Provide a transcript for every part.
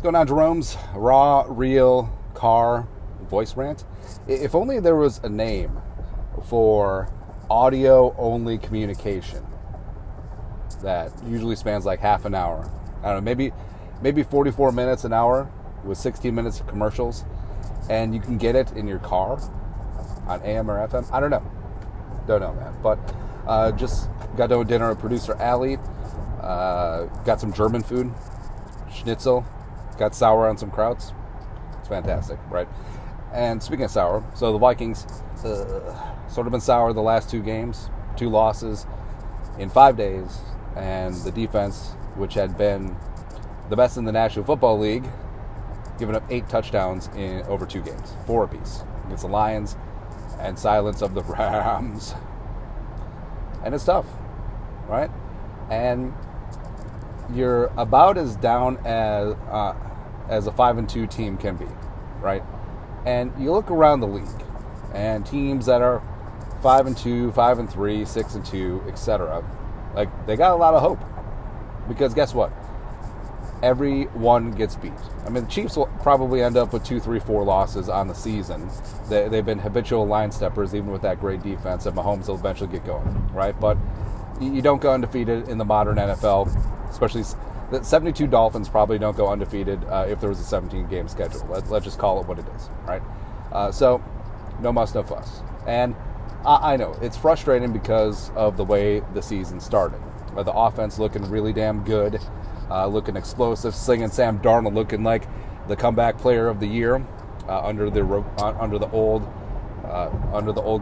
going on, Jerome's Raw, Real, Car, Voice Rant? If only there was a name for audio-only communication that usually spans like half an hour. I don't know, maybe 44 minutes an hour with 16 minutes of commercials, and you can get it in your car on AM or FM. I don't know, man. But just got done with dinner with producer Allie. Got some German food, schnitzel. Got sour on some krauts. It's fantastic, right? And speaking of sour, so the Vikings sort of been sour the last 2 games, 2 losses in 5 days, and the defense, which had been the best in the National Football League, giving up 8 touchdowns in over 2 games, 4 apiece against the Lions, and silence of the Rams. And it's tough, right? And you're about as down as a 5-2 team can be, right? And you look around the league, and teams that are 5-2, 5-3, 6-2, etc., like they got a lot of hope, because guess what? Everyone gets beat. I mean, the Chiefs will probably end up with 2, 3, 4 losses on the season. They've been habitual line steppers, even with that great defense, and Mahomes will eventually get going, right? But you don't go undefeated in the modern NFL, especially the 72 Dolphins probably don't go undefeated if there was a 17-game schedule. Let's just call it what it is, right? So, no muss, no fuss. And I know, it's frustrating because of the way the season started. The offense looking really damn good, looking explosive, slinging Sam Darnold looking like the comeback player of the year under the old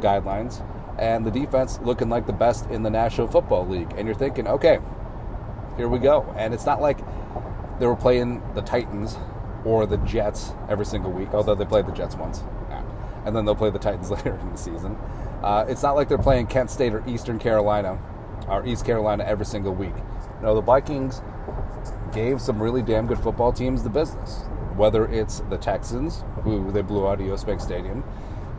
guidelines, and the defense looking like the best in the National Football League. And you're thinking, okay, here we go. And it's not like they were playing the Titans or the Jets every single week, although they played the Jets once, and then they'll play the Titans later in the season. It's not like they're playing Kent State or East Carolina every single week. No, the Vikings gave some really damn good football teams the business, whether it's the Texans, who they blew out of US Bank Stadium,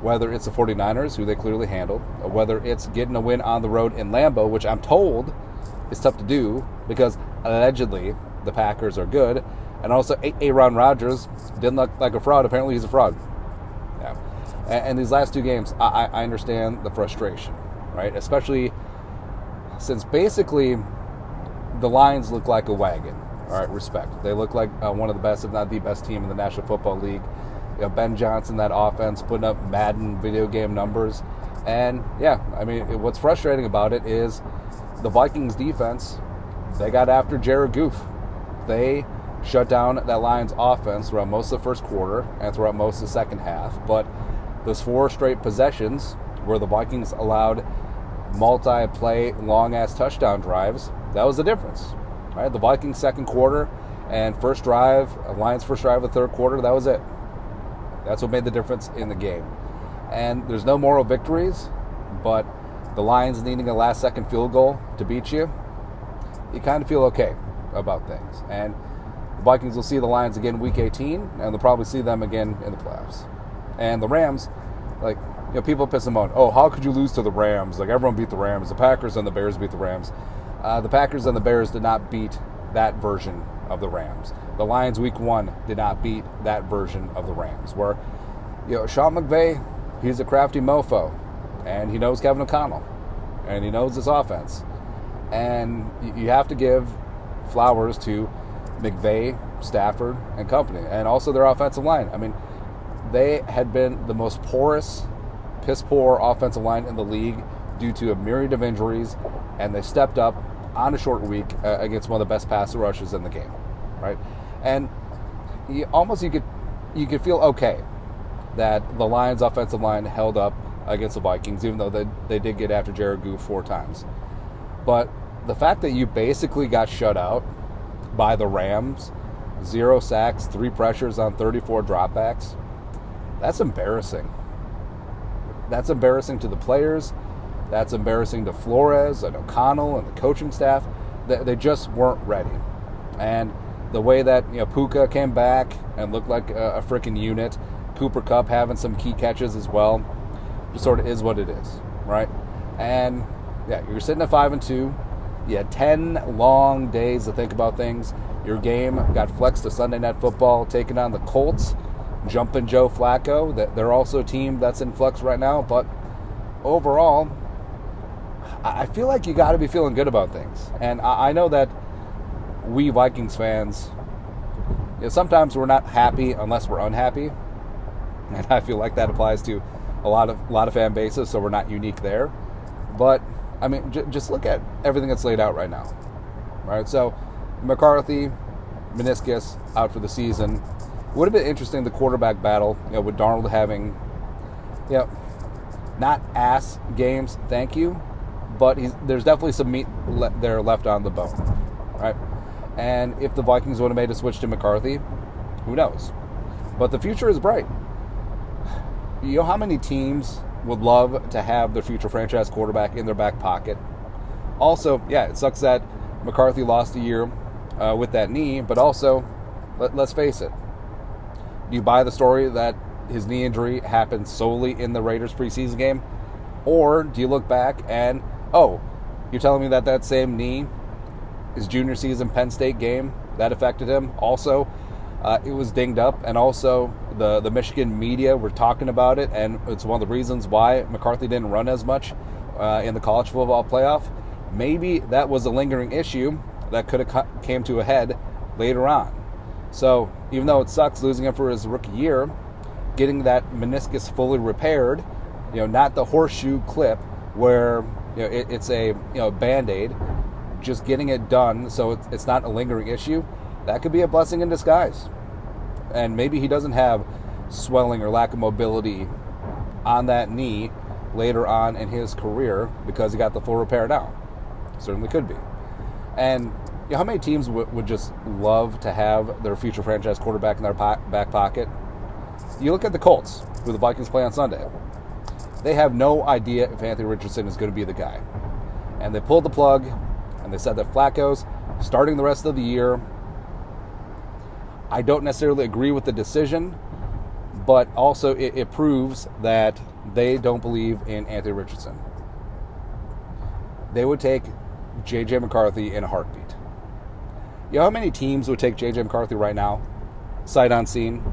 whether it's the 49ers, who they clearly handled, or whether it's getting a win on the road in Lambeau, which I'm told is tough to do because allegedly the Packers are good, and also Aaron Rodgers didn't look like a fraud. Apparently he's a fraud. Yeah. And these last 2 games, I understand the frustration, right? Especially since basically the Lions look like a wagon. All right, respect. They look like one of the best, if not the best team in the National Football League. You know, Ben Johnson, that offense, putting up Madden video game numbers. And, yeah, I mean, what's frustrating about it is the Vikings defense, they got after Jared Goff. They shut down that Lions offense throughout most of the first quarter and throughout most of the second half. But those 4 straight possessions where the Vikings allowed multi-play, long-ass touchdown drives, that was the difference. Right? The Vikings' second quarter and first drive, Lions' first drive of the third quarter, that was it. That's what made the difference in the game. And there's no moral victories, but the Lions needing a last-second field goal to beat you, you kind of feel okay about things. And the Vikings will see the Lions again Week 18, and they'll probably see them again in the playoffs. And the Rams, like, you know, people piss them on. Oh, how could you lose to the Rams? Like, everyone beat the Rams. The Packers and the Bears beat the Rams. The Packers and the Bears did not beat that version of the Rams. The Lions Week 1 did not beat that version of the Rams. Where, you know, Sean McVay, he's a crafty mofo, and he knows Kevin O'Connell, and he knows this offense. And you have to give flowers to McVay, Stafford, and company, and also their offensive line. I mean, they had been the most piss-poor offensive line in the league due to a myriad of injuries, and they stepped up on a short week against one of the best passer rushes in the game, right? And you could feel okay that the Lions' offensive line held up against the Vikings, even though they did get after Jared Goff 4 times. But the fact that you basically got shut out by the Rams, 0 sacks, 3 pressures on 34 dropbacks, that's embarrassing. That's embarrassing to the players. That's embarrassing to Flores and O'Connell and the coaching staff. They just weren't ready. And the way that, you know, Puka came back and looked like a freaking unit, Cooper Kupp having some key catches as well, just sort of is what it is, right? And yeah, you're sitting at 5-2. You had 10 long days to think about things. Your game got flexed to Sunday Night Football, taking on the Colts, jumping Joe Flacco. They're also a team that's in flux right now, but overall, I feel like you got to be feeling good about things. And I know that we Vikings fans, sometimes we're not happy unless we're unhappy. And I feel like that applies to a lot of fan bases, so we're not unique there. But, I mean, just look at everything that's laid out right now. Right? So, McCarthy, meniscus, out for the season. Would have been interesting, the quarterback battle, with Darnold having, not ass games, thank you, but there's definitely some meat there left on the bone, right? And if the Vikings would have made a switch to McCarthy, who knows? But the future is bright. You know how many teams would love to have their future franchise quarterback in their back pocket? Also, it sucks that McCarthy lost a year with that knee, but also, let's face it, do you buy the story that his knee injury happened solely in the Raiders preseason game? Or do you look back and, you're telling me that same knee, his junior season Penn State game, that affected him? Also, it was dinged up, and also the Michigan media were talking about it, and it's one of the reasons why McCarthy didn't run as much in the college football playoff. Maybe that was a lingering issue that could have came to a head later on. So even though it sucks losing him for his rookie year, getting that meniscus fully repaired, not the horseshoe clip where it's a Band-Aid, just getting it done so it's not a lingering issue, that could be a blessing in disguise. And maybe he doesn't have swelling or lack of mobility on that knee later on in his career because he got the full repair now. Certainly could be. And how many teams would just love to have their future franchise quarterback in their back pocket? You look at the Colts, who the Vikings play on Sunday. They have no idea if Anthony Richardson is going to be the guy. And they pulled the plug, and they said that Flacco's starting the rest of the year. I don't necessarily agree with the decision, but also it proves that they don't believe in Anthony Richardson. They would take JJ McCarthy in a heartbeat. You know how many teams would take JJ McCarthy right now? Sight unseen?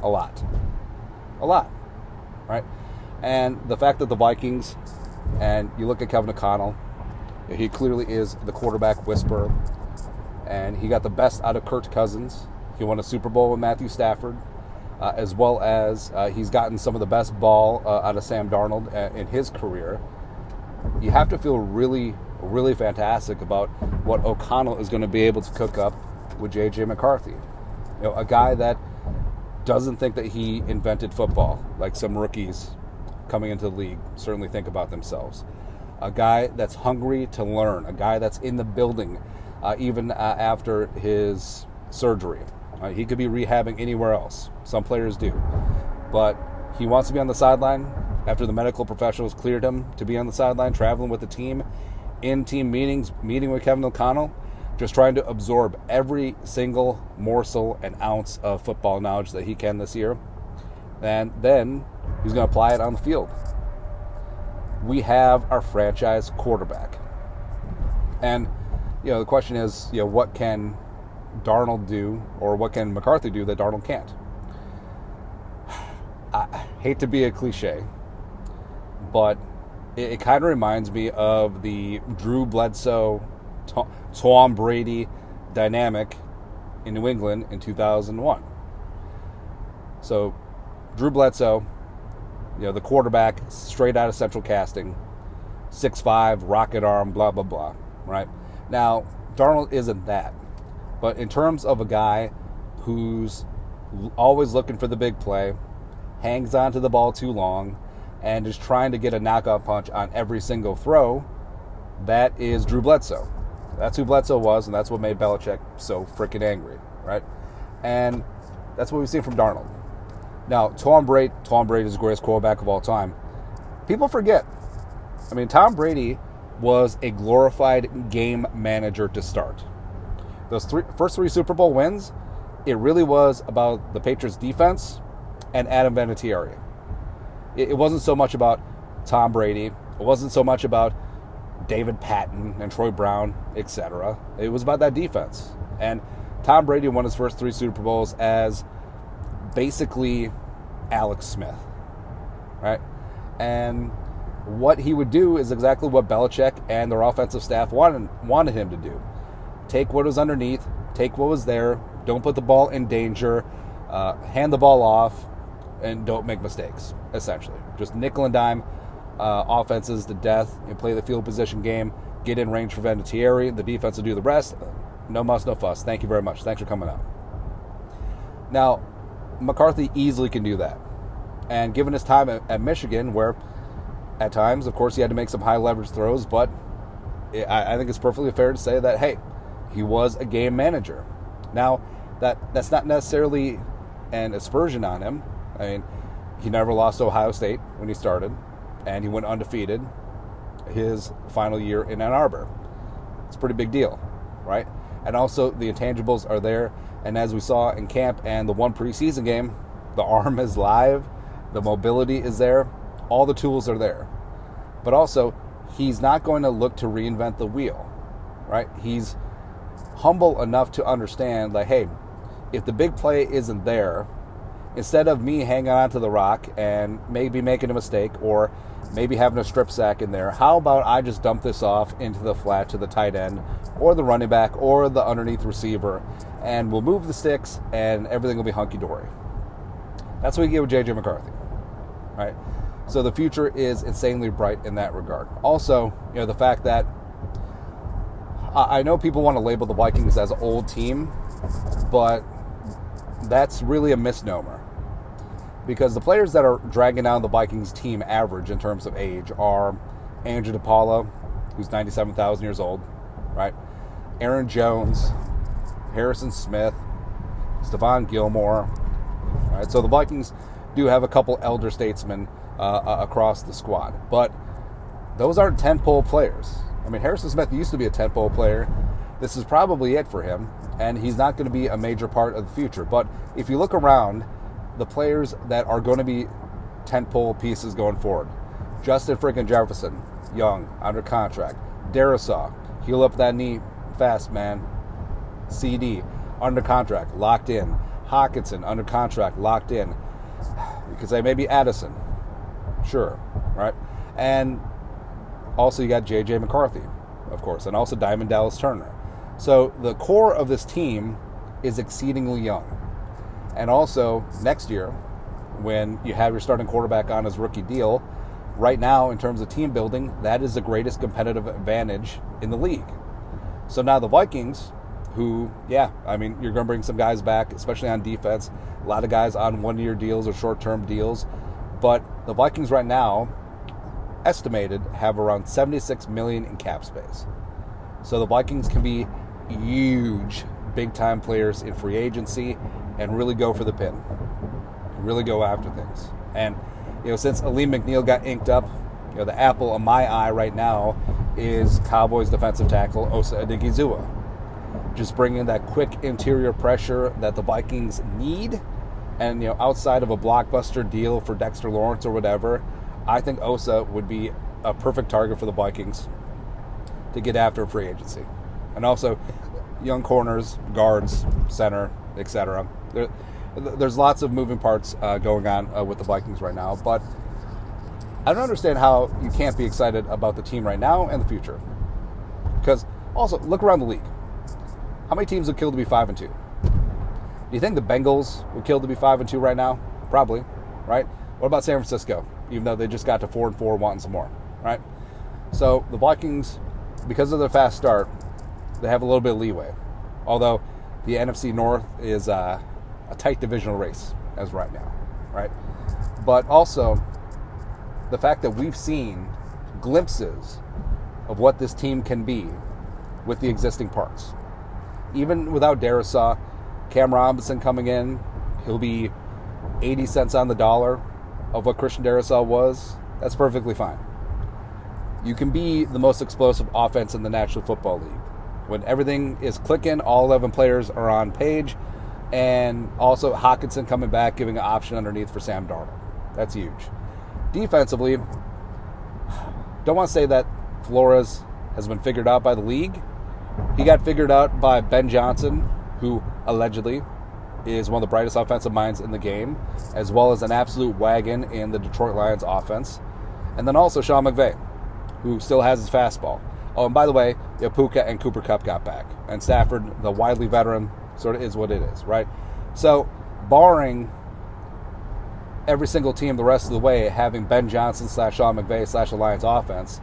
A lot. A lot. Right? And the fact that the Vikings, and you look at Kevin O'Connell, he clearly is the quarterback whisperer, and he got the best out of Kirk Cousins. He won a Super Bowl with Matthew Stafford, as well as he's gotten some of the best ball out of Sam Darnold in his career. You have to feel really, really fantastic about what O'Connell is going to be able to cook up with JJ McCarthy. A guy that doesn't think that he invented football, like some rookies coming into the league certainly think about themselves. A guy that's hungry to learn, a guy that's in the building even after his surgery. He could be rehabbing anywhere else. Some players do. But he wants to be on the sideline after the medical professionals cleared him to be on the sideline, traveling with the team, in team meetings, meeting with Kevin O'Connell, just trying to absorb every single morsel and ounce of football knowledge that he can this year. And then he's going to apply it on the field. We have our franchise quarterback. And, the question is, what can Darnold do, or what can McCarthy do that Darnold can't? I hate to be a cliche, but it kind of reminds me of the Drew Bledsoe, Tom Brady dynamic in New England in 2001. So, Drew Bledsoe, the quarterback, straight out of Central Casting, 6'5", rocket arm, blah, blah, blah, right? Now, Darnold isn't that. But in terms of a guy who's always looking for the big play, hangs on to the ball too long, and is trying to get a knockout punch on every single throw, that is Drew Bledsoe. That's who Bledsoe was, and that's what made Belichick so freaking angry, right? And that's what we've seen from Darnold. Now, Tom Brady is the greatest quarterback of all time. People forget. I mean, Tom Brady was a glorified game manager to start. Those first three Super Bowl wins, it really was about the Patriots' defense and Adam Vinatieri. It wasn't so much about Tom Brady. It wasn't so much about David Patton and Troy Brown, etc. It was about that defense. And Tom Brady won his first 3 Super Bowls as basically Alex Smith, right? And what he would do is exactly what Belichick and their offensive staff wanted him to do. Take what was underneath, take what was there, don't put the ball in danger, hand the ball off, and don't make mistakes, essentially. Just nickel and dime offenses to death, and play the field position game, get in range for Vinatieri, the defense will do the rest. No muss, no fuss. Thank you very much. Thanks for coming out. Now, McCarthy easily can do that. And given his time at Michigan, where at times, of course, he had to make some high leverage throws, but I think it's perfectly fair to say that, hey, he was a game manager. Now, that's not necessarily an aspersion on him. I mean, he never lost to Ohio State when he started, and he went undefeated his final year in Ann Arbor. It's a pretty big deal, right? And also, the intangibles are there, and as we saw in camp and the one preseason game, the arm is live, the mobility is there, all the tools are there. But also, he's not going to look to reinvent the wheel, right? He's humble enough to understand, like, hey, if the big play isn't there, instead of me hanging on to the rock and maybe making a mistake or maybe having a strip sack in there, how about I just dump this off into the flat to the tight end or the running back or the underneath receiver, and we'll move the sticks and everything will be hunky-dory. That's what we get with JJ McCarthy, right? So the future is insanely bright in that regard. Also, the fact that I know people want to label the Vikings as an old team, but that's really a misnomer. Because the players that are dragging down the Vikings team average in terms of age are Andrew DePaula, who's 97,000 years old, right? Aaron Jones, Harrison Smith, Stephon Gilmore, right? So the Vikings do have a couple elder statesmen across the squad, but those aren't tentpole players. I mean, Harrison Smith used to be a tentpole player. This is probably it for him, and he's not going to be a major part of the future. But if you look around, the players that are going to be tentpole pieces going forward: Justin freaking Jefferson, young, under contract. Darrisaw, heal up that knee fast, man. CD, under contract, locked in. Hawkinson, under contract, locked in. You could say maybe Addison. Sure, right? And also you got JJ McCarthy, of course, and also Diamond Dallas Turner. So the core of this team is exceedingly young. And also, next year, when you have your starting quarterback on his rookie deal, right now, in terms of team building, that is the greatest competitive advantage in the league. So now the Vikings, who, you're going to bring some guys back, especially on defense. A lot of guys on one-year deals or short-term deals. But the Vikings right now, estimated, have around $76 million in cap space. So the Vikings can be huge, big-time players in free agency and really go for the pin, really go after things. And since Aleem McNeil got inked up, the apple of my eye right now is Cowboys defensive tackle Osa Odighizuwa. Just bringing that quick interior pressure that the Vikings need, and outside of a blockbuster deal for Dexter Lawrence or whatever, I think Osa would be a perfect target for the Vikings to get after free agency. And also, young corners, guards, center, etc. There's lots of moving parts going on with the Vikings right now, but I don't understand how you can't be excited about the team right now and the future. Because also, look around the league. How many teams would kill to be 5-2? Do you think the Bengals would kill to be 5-2 right now? Probably, right? What about San Francisco? Even though they just got to 4-4, wanting some more, right? So the Vikings, because of their fast start, they have a little bit of leeway. Although the NFC North is a tight divisional race as right now, right? But also the fact that we've seen glimpses of what this team can be with the existing parts. Even without Darrisaw, Cam Robinson coming in, he'll be 80 cents on the dollar of what Christian Darrisaw was. That's perfectly fine. You can be the most explosive offense in the National Football League when everything is clicking, all 11 players are on page, and also Hawkinson coming back, giving an option underneath for Sam Darnold. That's huge. Defensively, don't want to say that Flores has been figured out by the league. He got figured out by Ben Johnson, who allegedly, is one of the brightest offensive minds in the game, as well as an absolute wagon in the Detroit Lions offense. And then also Sean McVay, who still has his fastball. Oh, and by the way, Puka and Cooper Kupp got back. And Stafford, the widely veteran, sort of is what it is, right? So, barring every single team the rest of the way having Ben Johnson / Sean McVay / the Lions offense,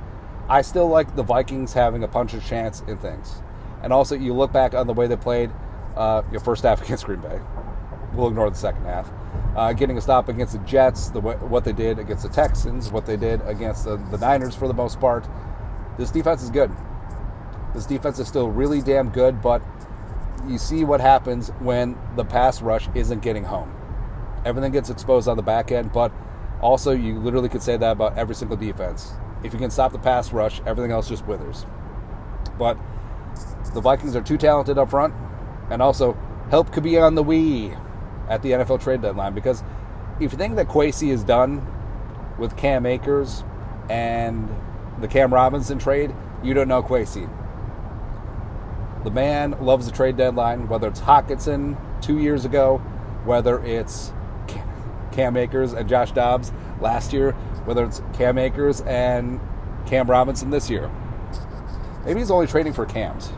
I still like the Vikings having a puncher's chance in things. And also, you look back on the way they played your first half against Green Bay. We'll ignore the second half. Getting a stop against the Jets, what they did against the Texans, what they did against the Niners for the most part. This defense is good. This defense is still really damn good, but you see what happens when the pass rush isn't getting home. Everything gets exposed on the back end, but also you literally could say that about every single defense. If you can stop the pass rush, everything else just withers. But the Vikings are too talented up front, and also help could be on the way at the NFL trade deadline, because if you think that Kwesi is done with Cam Akers and the Cam Robinson trade, you don't know Kwesi. The man loves the trade deadline, whether it's Hockenson 2 years ago, whether it's Cam Akers and Josh Dobbs last year, whether it's Cam Akers and Cam Robinson this year. Maybe he's only trading for Cams.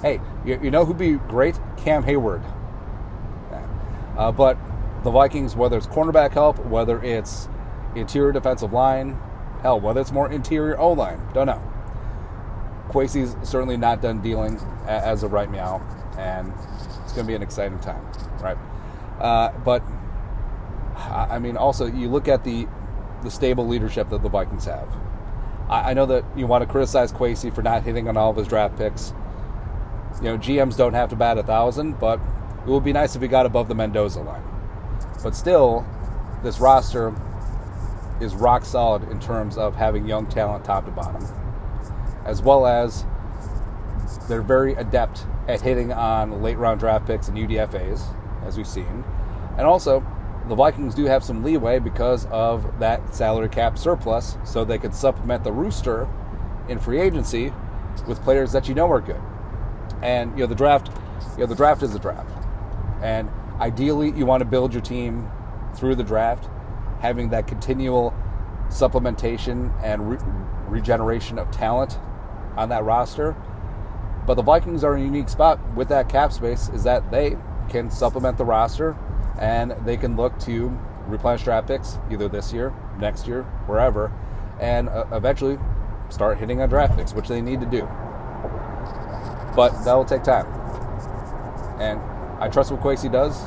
Hey, you know who'd be great? Cam Hayward. But the Vikings, whether it's cornerback help, whether it's interior defensive line, hell, whether it's more interior O-line, don't know. Kwesi's certainly not done dealing as of right now, and it's going to be an exciting time, right? But, I mean, also, you look at the stable leadership that the Vikings have. I know that you want to criticize Kwesi for not hitting on all of his draft picks. You know, GMs don't have to bat 1,000, but it would be nice if he got above the Mendoza line. But still, this roster is rock solid in terms of having young talent top to bottom, as well as they're very adept at hitting on late-round draft picks and UDFAs, as we've seen. And also, the Vikings do have some leeway because of that salary cap surplus, so they could supplement the rooster in free agency with players that you know are good. And the draft is the draft. And ideally, you want to build your team through the draft, having that continual supplementation and regeneration of talent on that roster. But the Vikings are in a unique spot with that cap space, is that they can supplement the roster and they can look to replenish draft picks either this year, next year, wherever, and eventually start hitting on draft picks, which they need to do. But that will take time. And I trust what Kwesi does.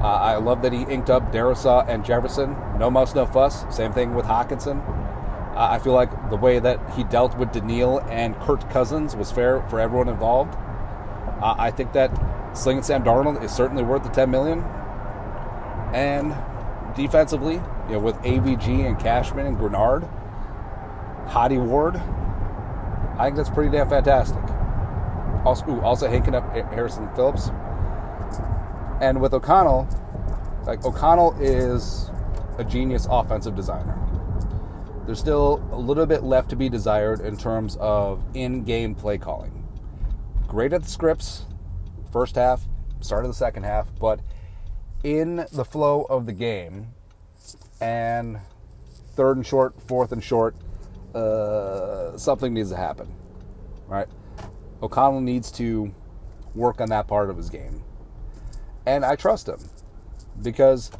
I love that he inked up Darrisaw and Jefferson. No muss, no fuss. Same thing with Hockenson. I feel like the way that he dealt with Daniil and Kirk Cousins was fair for everyone involved. I think that Slinging Sam Darnold is certainly worth the $10 million. And defensively, with AVG and Cashman and Grenard, Hottie Ward, I think that's pretty damn fantastic. Also hinking up Harrison Phillips. And with O'Connell, O'Connell is a genius offensive designer. There's still a little bit left to be desired in terms of in-game play calling. Great at the scripts, first half, start of the second half, but in the flow of the game and third and short, fourth and short, something needs to happen, right? O'Connell needs to work on that part of his game. And I trust him because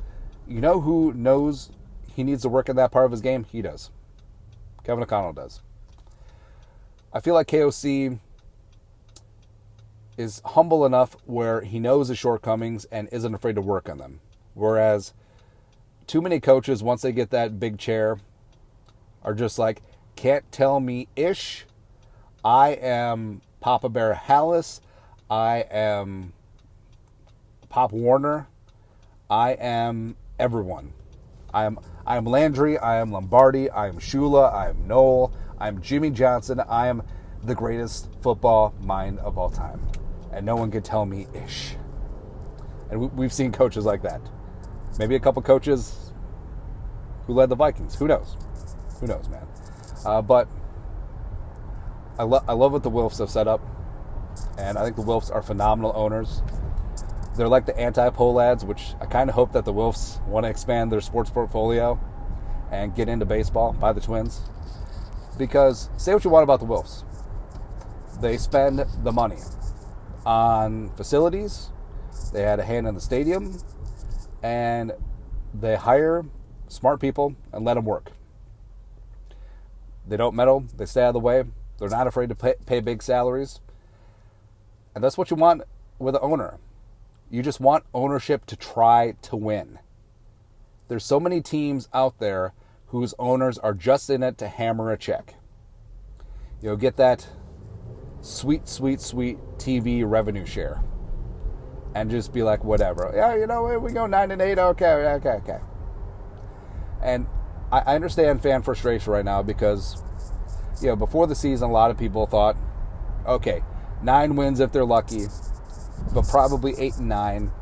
you know who knows he needs to work on that part of his game? He does. Kevin O'Connell does. I feel like KOC is humble enough where he knows his shortcomings and isn't afraid to work on them. Whereas too many coaches, once they get that big chair, are just like, can't tell me ish. I am Papa Bear Hallis. I am Pop Warner. I am everyone. I am Landry. I am Lombardi. I am Shula. I am Noel. I am Jimmy Johnson. I am the greatest football mind of all time. And no one can tell me ish. And we've seen coaches like that. Maybe a couple coaches who led the Vikings. Who knows? Who knows, man? But I love what the Wilfs have set up. And I think the Wilfs are phenomenal owners. They're like the anti-Pohlads, which I kind of hope that the Wilfs want to expand their sports portfolio and get into baseball by the Twins. Because say what you want about the Wilfs, they spend the money on facilities, they had a hand in the stadium, and they hire smart people and let them work. They don't meddle, they stay out of the way, they're not afraid to pay big salaries. And that's what you want with an owner. You just want ownership to try to win. There's so many teams out there whose owners are just in it to hammer a check. You'll get that sweet, sweet, sweet TV revenue share. And just be like, whatever. Yeah, you know, we go 9-8, okay. And I understand fan frustration right now because, you know, before the season, a lot of people thought, okay, 9 wins if they're lucky, but probably 8-9,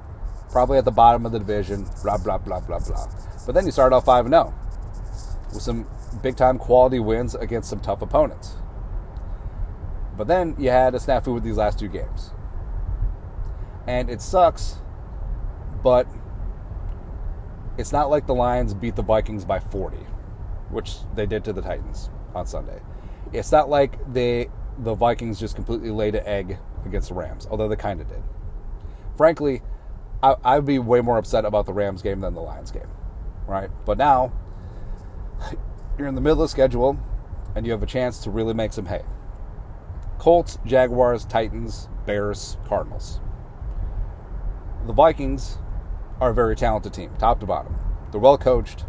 probably at the bottom of the division, blah, blah, blah, blah, blah. But then you start off 5-0 with some big-time quality wins against some tough opponents. But then you had a snafu with these last 2 games. And it sucks, but it's not like the Lions beat the Vikings by 40, which they did to the Titans on Sunday. It's not like the Vikings just completely laid an egg against the Rams, although they kind of did. Frankly, I'd be way more upset about the Rams game than the Lions game, right? But now, you're in the middle of the schedule, and you have a chance to really make some hay. Colts, Jaguars, Titans, Bears, Cardinals. The Vikings are a very talented team, top to bottom. They're well coached.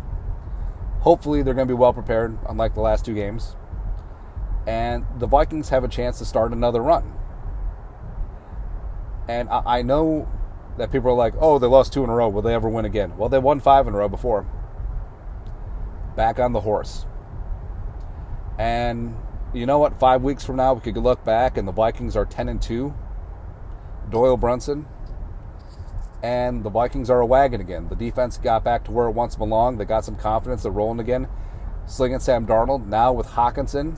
Hopefully, they're going to be well prepared, unlike the last 2 games. And the Vikings have a chance to start another run. And I know that people are like, oh, they lost 2 in a row. Will they ever win again? Well, they won 5 in a row before. Back on the horse. And you know what? 5 weeks from now, we could look back and the Vikings are 10-2. Doyle Brunson. And the Vikings are a wagon again. The defense got back to where it once belonged. They got some confidence. They're rolling again. Slinging Sam Darnold. Now with Hawkinson.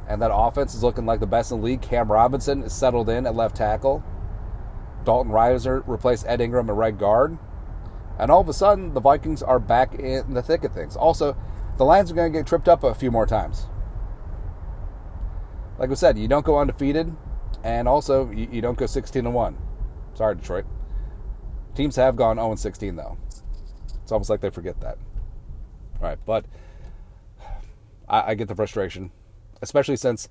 And that offense is looking like the best in the league. Cam Robinson is settled in at left tackle. Dalton Reiser replaced Ed Ingram at right guard. And all of a sudden, the Vikings are back in the thick of things. Also, the Lions are going to get tripped up a few more times. Like I said, you don't go undefeated. And also, you don't go 16-1. Sorry, Detroit. Teams have gone 0-16, though. It's almost like they forget that. All right, but I get the frustration. Especially since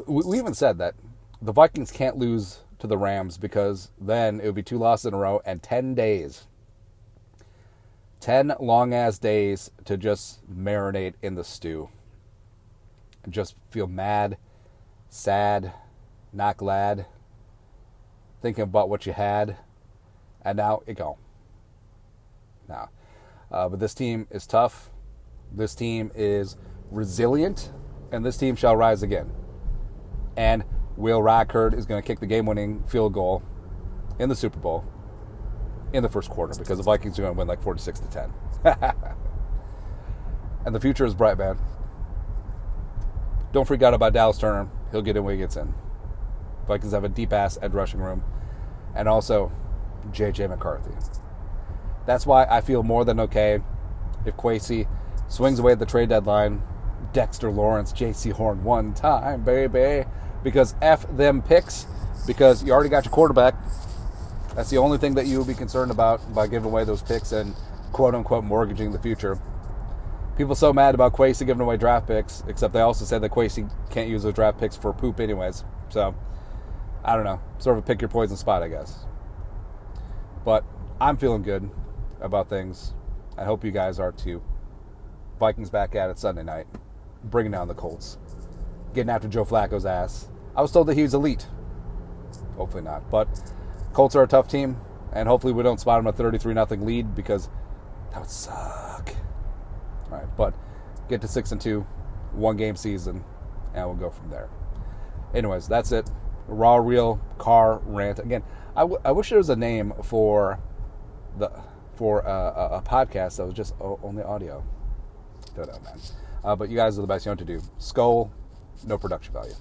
we even said that the Vikings can't lose to the Rams because then it would be 2 losses in a row and 10 days. 10 long-ass days to just marinate in the stew. And just feel mad, sad, not glad, thinking about what you had, and now it gone. Now, but this team is tough. This team is resilient. And this team shall rise again. And Will Rackard is going to kick the game-winning field goal in the Super Bowl in the first quarter because the Vikings are going to win like 46-10. And the future is bright, man. Don't freak out about Dallas Turner. He'll get in when he gets in. Vikings have a deep-ass edge rushing room. And also, JJ McCarthy. That's why I feel more than okay if Kwesi swings away at the trade deadline. Dexter Lawrence, J.C. Horn one time, baby. Because F them picks. Because you already got your quarterback. That's the only thing that you will be concerned about by giving away those picks and quote-unquote mortgaging the future. People so mad about Kwesi giving away draft picks, except they also said that Kwesi can't use those draft picks for poop anyways. So, I don't know. Sort of a pick your poison spot, I guess. But I'm feeling good about things. I hope you guys are too. Vikings back at it Sunday night. Bringing down the Colts. Getting after Joe Flacco's ass. I was told that he was elite. Hopefully not. But Colts are a tough team. And hopefully we don't spot them a 33-0 lead because that would suck. All right, but get to 6-2. 1-game season. And we'll go from there. Anyways, that's it. Raw, real car rant. Again, I wish there was a name for a podcast that was just only audio. Don't know, man. But you guys are the best. You know what to do. Skull, no production value.